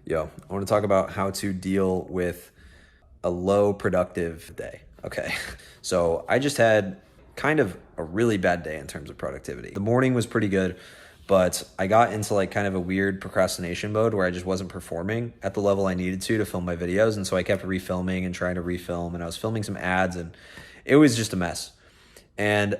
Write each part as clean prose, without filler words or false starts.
Yo, I want to talk about how to deal with a low productive day. Okay. So I just had kind of a really bad day in terms of productivity. The morning was pretty good, but I got into like kind of a weird procrastination mode where I just wasn't performing at the level I needed to film my videos. And so I kept refilming and trying to refilm, and I was filming some ads, and it was just a mess. And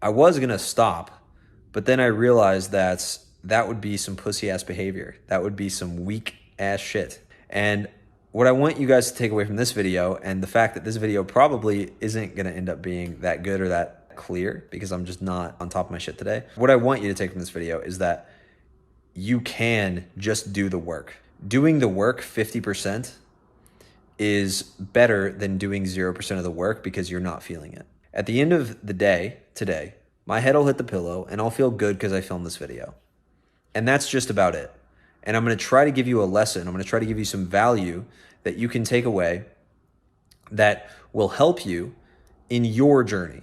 I was going to stop, but then I realized that that would be some pussy ass behavior. That would be some weak ass shit. And what I want you guys to take away from this video, and the fact that this video probably isn't going to end up being that good or that clear because I'm just not on top of my shit today. What I want you to take from this video is that you can just do the work. Doing the work 50% is better than doing 0% of the work because you're not feeling it. At the end of the day today, my head will hit the pillow and I'll feel good because I filmed this video. And that's just about it. And I'm going to try to give you a lesson. I'm going to try to give you some value that you can take away that will help you in your journey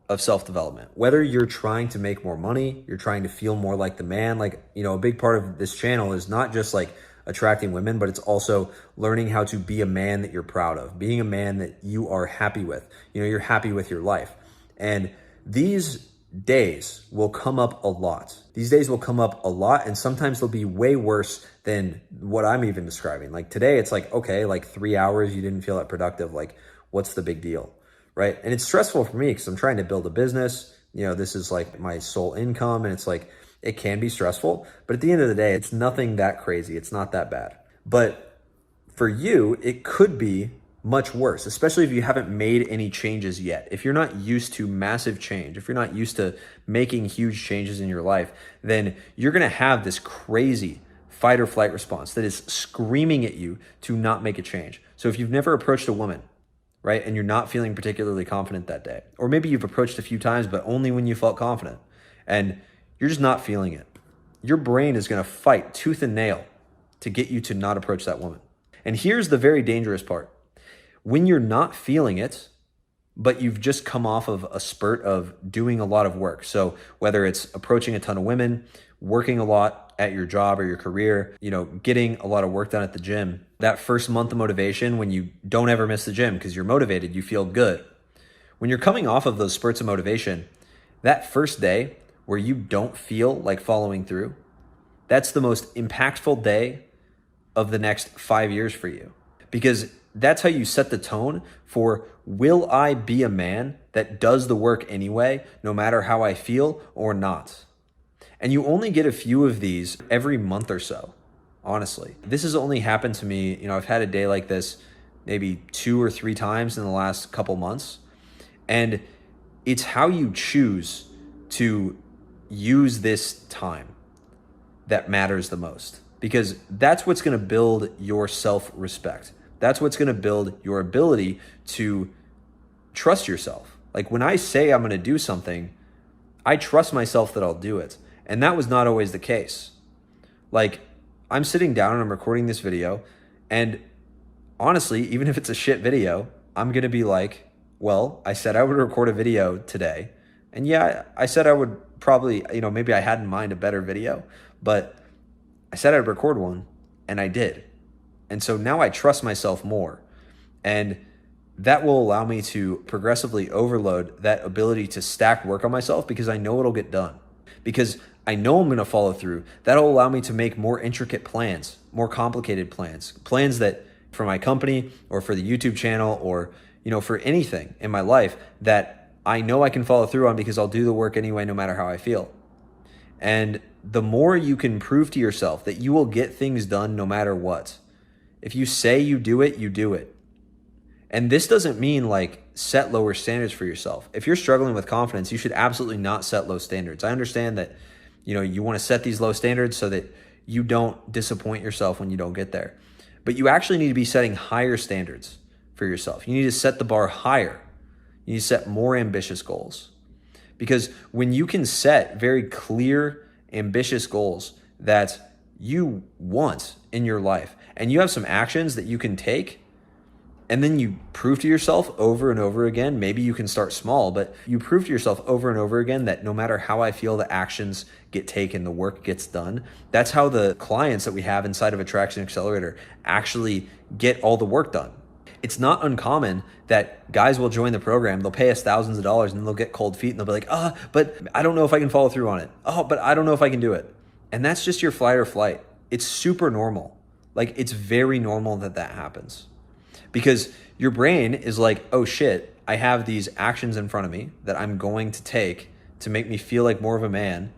of self-development. Whether you're trying to make more money, you're trying to feel more like the man, like, you know, a big part of this channel is not just like attracting women, but it's also learning how to be a man that you're proud of, being a man that you are happy with. You know, you're happy with your life. And these days will come up a lot. These days will come up a lot, and sometimes they'll be way worse than what I'm even describing. Like today, it's like, okay, like 3 hours, you didn't feel that productive. Like, what's the big deal, right? And it's stressful for me because I'm trying to build a business. You know, this is like my sole income, and it's like, it can be stressful, but at the end of the day, it's nothing that crazy. It's not that bad. But for you, it could be much worse, especially if you haven't made any changes yet. If you're not used to massive change, if you're not used to making huge changes in your life, then you're going to have this crazy fight or flight response that is screaming at you to not make a change. So if you've never approached a woman, right, and you're not feeling particularly confident that day, or maybe you've approached a few times, but only when you felt confident, and you're just not feeling it, your brain is going to fight tooth and nail to get you to not approach that woman. And here's the very dangerous part. When you're not feeling it, but you've just come off of a spurt of doing a lot of work. So whether it's approaching a ton of women, working a lot at your job or your career, you know, getting a lot of work done at the gym, that first month of motivation when you don't ever miss the gym because you're motivated, you feel good. When you're coming off of those spurts of motivation, that first day where you don't feel like following through, that's the most impactful day of the next 5 years for you. Because that's how you set the tone for, will I be a man that does the work anyway, no matter how I feel or not? And you only get a few of these every month or so, honestly. This has only happened to me, you know, I've had a day like this maybe 2 or 3 times in the last couple months. And it's how you choose to use this time that matters the most, because that's what's going to build your self-respect. That's what's going to build your ability to trust yourself. Like when I say I'm going to do something, I trust myself that I'll do it. And that was not always the case. Like I'm sitting down and I'm recording this video, and honestly, even if it's a shit video, I'm going to be like, well, I said I would record a video today. And yeah, I said I would probably, you know, maybe I had in mind a better video, but I said I'd record one and I did. And so now I trust myself more, and that will allow me to progressively overload that ability to stack work on myself because I know it'll get done, because I know I'm going to follow through. That'll allow me to make more intricate plans, more complicated plans, plans that for my company or for the YouTube channel or, you know, for anything in my life that I know I can follow through on because I'll do the work anyway, no matter how I feel. And the more you can prove to yourself that you will get things done no matter what. If you say you do it, you do it. And this doesn't mean like set lower standards for yourself. If you're struggling with confidence, you should absolutely not set low standards. I understand that, you know, you want to set these low standards so that you don't disappoint yourself when you don't get there. But you actually need to be setting higher standards for yourself. You need to set the bar higher. You need to set more ambitious goals. Because when you can set very clear, ambitious goals that you want in your life, and you have some actions that you can take, And then you prove to yourself over and over again, maybe you can start small, but you prove to yourself over and over again that no matter how I feel, the actions get taken, the work gets done. That's how the clients that we have inside of Attraction Accelerator actually get all the work done. It's not uncommon that guys will join the program, they'll pay us thousands of dollars, and then they'll get cold feet and they'll be like, but I don't know if I can follow through on it. Oh, but I don't know if I can do it. And that's just your fight or flight. It's super normal. Like, it's very normal that that happens. Because your brain is like, oh shit, I have these actions in front of me that I'm going to take to make me feel like more of a man.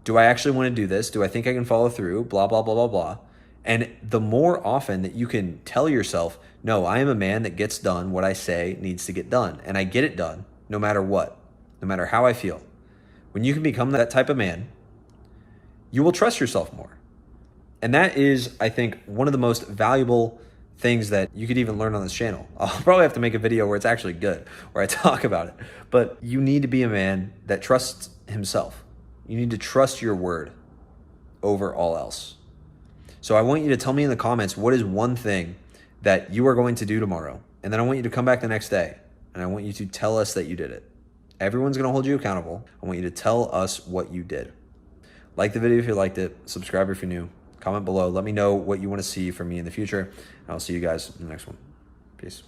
Do I actually want to do this? Do I think I can follow through? Blah, blah, blah, blah, blah. And the more often that you can tell yourself, no, I am a man that gets done what I say needs to get done. And I get it done no matter what, no matter how I feel. When you can become that type of man, you will trust yourself more. And that is, I think, one of the most valuable things that you could even learn on this channel. I'll probably have to make a video where it's actually good, where I talk about it. But you need to be a man that trusts himself. You need to trust your word over all else. So I want you to tell me in the comments, what is one thing that you are going to do tomorrow? And then I want you to come back the next day and I want you to tell us that you did it. Everyone's going to hold you accountable. I want you to tell us what you did. Like the video if you liked it, subscribe if you're new, comment below. Let me know what you want to see from me in the future. And I'll see you guys in the next one. Peace.